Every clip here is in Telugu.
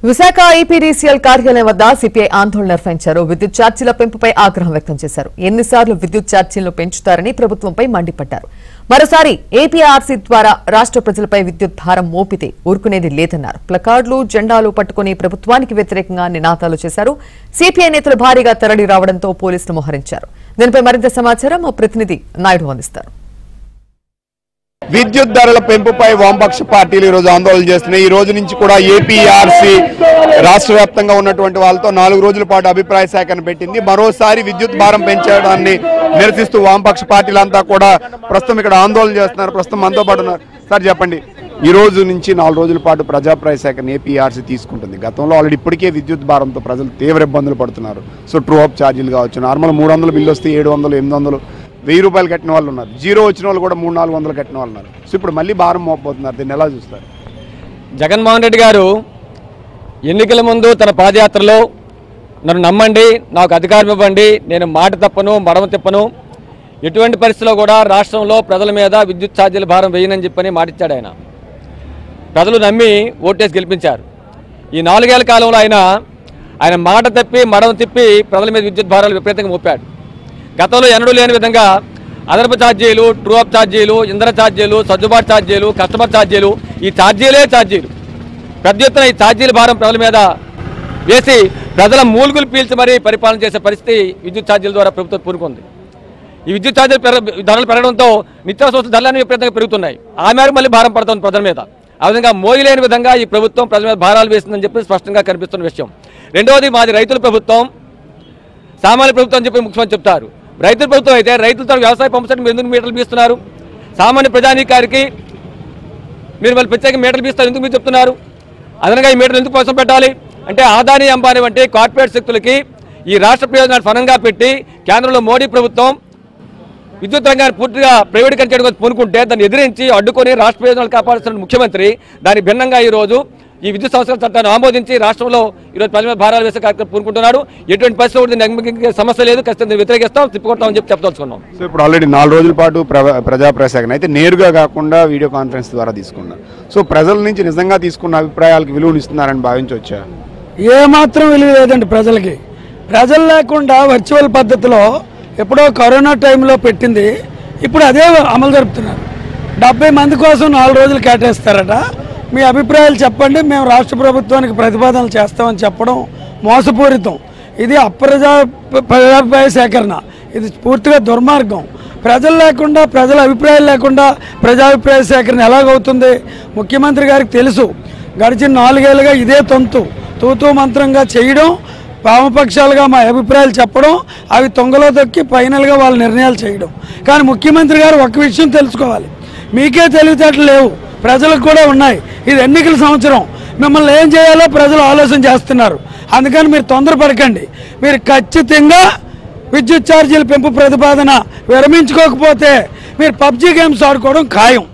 విశాఖ ఈపీడీసీఎల్ కార్యాలయం వద్ద సిపిఐ ఆందోళన నిర్వహించారు. విద్యుత్ ఛార్జీల పెంపుపై ఆగ్రహం వ్యక్తం చేశారు. ఎన్నిసార్లు విద్యుత్ ఛార్జీలను పెంచుతారని ప్రభుత్వంపై మండిపడ్డారు. మరోసారి ఏపీఆర్సీ ద్వారా రాష్ట్ర ప్రజలపై విద్యుత్ భారం మోపితే ఊరుకునేది లేదన్నారు. ప్లకార్డులు, జెండాలు పట్టుకుని ప్రభుత్వానికి వ్యతిరేకంగా నినాదాలు చేశారు. సిపిఐ నేతలు భారీగా తరలి రావడంతో పోలీసులు మోహరించారు. దీనిపై మరింత సమాచారం మా ప్రతినిధి నాయుడు అందిస్తారు. విద్యుత్ ధరల పెంపుపై వామపక్ష పార్టీలు ఈ రోజు ఆందోళన చేస్తున్నాయి. ఈ రోజు నుంచి కూడా ఏపీఆర్సీ రాష్ట్ర వ్యాప్తంగా ఉన్నటువంటి వాళ్ళతో 4 రోజుల పాటు అభిప్రాయ సేకరణ పెట్టింది. మరోసారి విద్యుత్ భారం పెంచడాన్ని నిరసిస్తూ వామపక్ష పార్టీలంతా కూడా ప్రస్తుతం ఇక్కడ ఆందోళన చేస్తున్నారు. ప్రస్తుతం మనతో పాటు ఉన్నారు. సార్ చెప్పండి, ఈ రోజు నుంచి 4 రోజుల పాటు ప్రజాప్రాయ సేకరణ ఏపీఆర్సీ తీసుకుంటుంది. గతంలో ఆల్రెడీ ఇప్పటికే విద్యుత్ భారంతో ప్రజలు తీవ్ర ఇబ్బందులు పడుతున్నారు. సో ట్రూ అప్ ఛార్జీలు కావచ్చు, నార్మల్ 300 బిల్లు వస్తే 700, 800, 1000 రూపాయలు కట్టిన వాళ్ళు ఉన్నారు. జీరో వచ్చిన వాళ్ళు కూడా 300-400 కట్టిన వాళ్ళు ఉన్నారు. సో ఇప్పుడు మళ్ళీ భారం మోపబోతున్నారు. దీన్ని ఎలా చూస్తారు? జగన్మోహన్ రెడ్డి గారు ఎన్నికల ముందు తన పాదయాత్రలో నన్ను నమ్మండి, నాకు అధికారం ఇవ్వండి, నేను మాట తప్పను, మడమ తిప్పను, ఎటువంటి పరిస్థితిలో కూడా రాష్ట్రంలో ప్రజల మీద విద్యుత్ ఛార్జీల భారం వేయనని చెప్పని మాటిచ్చాడు ఆయన. ప్రజలు నమ్మి ఓటేసి గెలిపించారు. ఈ 4 ఏళ్ల కాలంలో ఆయన మాట తప్పి మడమ తిప్పి ప్రజల మీద విద్యుత్ భారాలు విపరీతంగా మోపాడు. గతంలో ఎన్నడూ లేని విధంగా అదనపు ఛార్జీలు, ట్రూ అప్ ఛార్జీలు, ఇంధన ఛార్జీలు, సర్దుబాటు ఛార్జీలు, కస్టమర్ ఛార్జీలు, ఈ ఛార్జీలే ఛార్జీలు పెద్ద ఎత్తున ఈ ఛార్జీల భారం ప్రజల మీద వేసి ప్రజల మూలుగులు పీల్చి మరీ పరిపాలన చేసే పరిస్థితి విద్యుత్ ఛార్జీల ద్వారా ప్రభుత్వం పూనుకుంది. ఈ విద్యుత్ ఛార్జీలు ధరలు పెరగడంతో నిత్యావసర వస్తువుల ధరలన్నీ విపరీతంగా పెరుగుతున్నాయి. ఆ మేరకు మళ్ళీ భారం పడుతుంది ప్రజల మీద. ఆ విధంగా మోయలేని విధంగా ఈ ప్రభుత్వం ప్రజల మీద భారాలు వేస్తుందని చెప్పి స్పష్టంగా కనిపిస్తున్న విషయం. రెండవది, మాది రైతుల ప్రభుత్వం, సామాన్య ప్రభుత్వం అని చెప్పి ముఖ్యమంత్రి చెప్తారు. రైతుల ప్రభుత్వం అయితే రైతులతో వ్యవసాయ పంపు సెట్ ఎందుకు మీటర్లు బీస్తున్నారు? సామాన్య ప్రజానీకారికి మీరు వాళ్ళు ప్రత్యేక మీటర్లు బీస్తారు ఎందుకు మీరు చెప్తున్నారు? అదనంగా ఈ మీటర్లు ఎందుకు కోసం పెట్టాలి అంటే అదానీ, అంబానీ వంటి కార్పొరేట్ శక్తులకి ఈ రాష్ట్ర ప్రయోజనాలు ఫలంగా పెట్టి కేంద్రంలో మోడీ ప్రభుత్వం విద్యుత్ రంగాన్ని పూర్తిగా ప్రైవేటీకరణ చేయడం పూనుకుంటే దాన్ని ఎదిరించి అడ్డుకొని రాష్ట్ర ప్రయోజనాలు కాపాడుతున్న ముఖ్యమంత్రి దాని భిన్నంగా ఈరోజు ఈ విద్యుత్ సంస్కరణ చట్టాన్ని ఆమోదించి రాష్ట్రంలో ఈరోజు ప్రజల మీద భారాలు వేసే కార్యక్రమం పూనుకుంటున్నాడు. ఎటువంటి పరిస్థితులు సమస్య లేదు, ఖచ్చితంగా వ్యతిరేకిస్తాం, తిప్పుకుంటామని చెప్పి చెప్పదలుచుకున్నాం. సో ఇప్పుడు ఆల్రెడీ 4 రోజుల పాటు ప్రజాప్రాయ సేకరణ అయితే నేరుగా కాకుండా వీడియో కాన్ఫరెన్స్ ద్వారా తీసుకున్నారు. సో ప్రజల నుంచి నిజంగా తీసుకున్న అభిప్రాయాలకు విలువనిస్తున్నారని భావించవచ్చా? ఏమాత్రం విలువ లేదండి ప్రజలకి. ప్రజలు లేకుండా వర్చువల్ పద్ధతిలో ఎప్పుడో కరోనా టైంలో పెట్టింది ఇప్పుడు అదే అమలు జరుపుతున్నారు. 70 మంది కోసం 4 రోజులు కేటాయిస్తారట. మీ అభిప్రాయాలు చెప్పండి, మేము రాష్ట్ర ప్రభుత్వానికి ప్రతిపాదనలు చేస్తామని చెప్పడం మోసపూరితం. ఇది ప్రజాప్రాయ సేకరణ, ఇది పూర్తిగా దుర్మార్గం. ప్రజలు లేకుండా, ప్రజల అభిప్రాయాలు లేకుండా ప్రజాభిప్రాయ సేకరణ ఎలాగవుతుంది? ముఖ్యమంత్రి గారికి తెలుసు. గడిచిన 4 ఏళ్ళుగా ఇదే తూతూ మంత్రంగా చేయడం, వామపక్షాలుగా మా అభిప్రాయాలు చెప్పడం, అవి తొంగలో తొక్కి ఫైనల్గా వాళ్ళ నిర్ణయాలు చేయడం. కానీ ముఖ్యమంత్రి గారు ఒక విషయం తెలుసుకోవాలి, మీకే తెలివితేటలు లేవు, ప్రజలకు కూడా ఉన్నాయి. ఇది ఎన్నికల సంవత్సరం, మిమ్మల్ని ఏం చేయాలో ప్రజలు ఆలోచన చేస్తున్నారు. అందుకని మీరు తొందరపడకండి. మీరు ఖచ్చితంగా విద్యుత్ ఛార్జీల పెంపు ప్రతిపాదన విరమించుకోకపోతే మీరు పబ్జీ గేమ్స్ ఆడుకోవడం ఖాయం.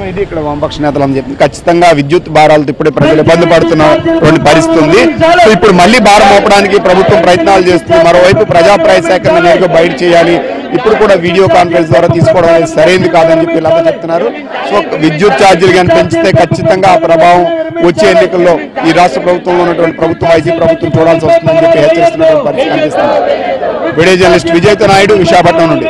ఇది ఇక్కడ వామపక్ష నేతలు అని చెప్పింది. ఖచ్చితంగా విద్యుత్ భారాలతో ఇప్పుడే ప్రజలు ఇబ్బంది పడుతున్నటువంటి పరిస్థితి ఉంది. సో ఇప్పుడు మళ్ళీ భారం మోపడానికి ప్రభుత్వం ప్రయత్నాలు చేస్తుంది. మరోవైపు ప్రజాప్రాయ సేకరణ నేరుగా బయట చేయాలి, ఇప్పుడు కూడా వీడియో కాన్ఫరెన్స్ ద్వారా తీసుకోవడం అనేది సరైనది కాదని చెప్పి ఇలా చెప్తున్నారు. సో విద్యుత్ ఛార్జీలు కానీ పెంచితే ఖచ్చితంగా ఆ ప్రభావం వచ్చే ఎన్నికల్లో ఈ రాష్ట్ర ప్రభుత్వంలో ఉన్నటువంటి ప్రభుత్వం, వైసీపీ ప్రభుత్వం చూడాల్సి వస్తుందని చెప్పి హెచ్చరిస్తున్నటువంటి పరిస్థితి కనిపిస్తుంది. వీడియో జర్నలిస్ట్ విజయ్తో నాయుడు, విశాఖపట్నం నుండి.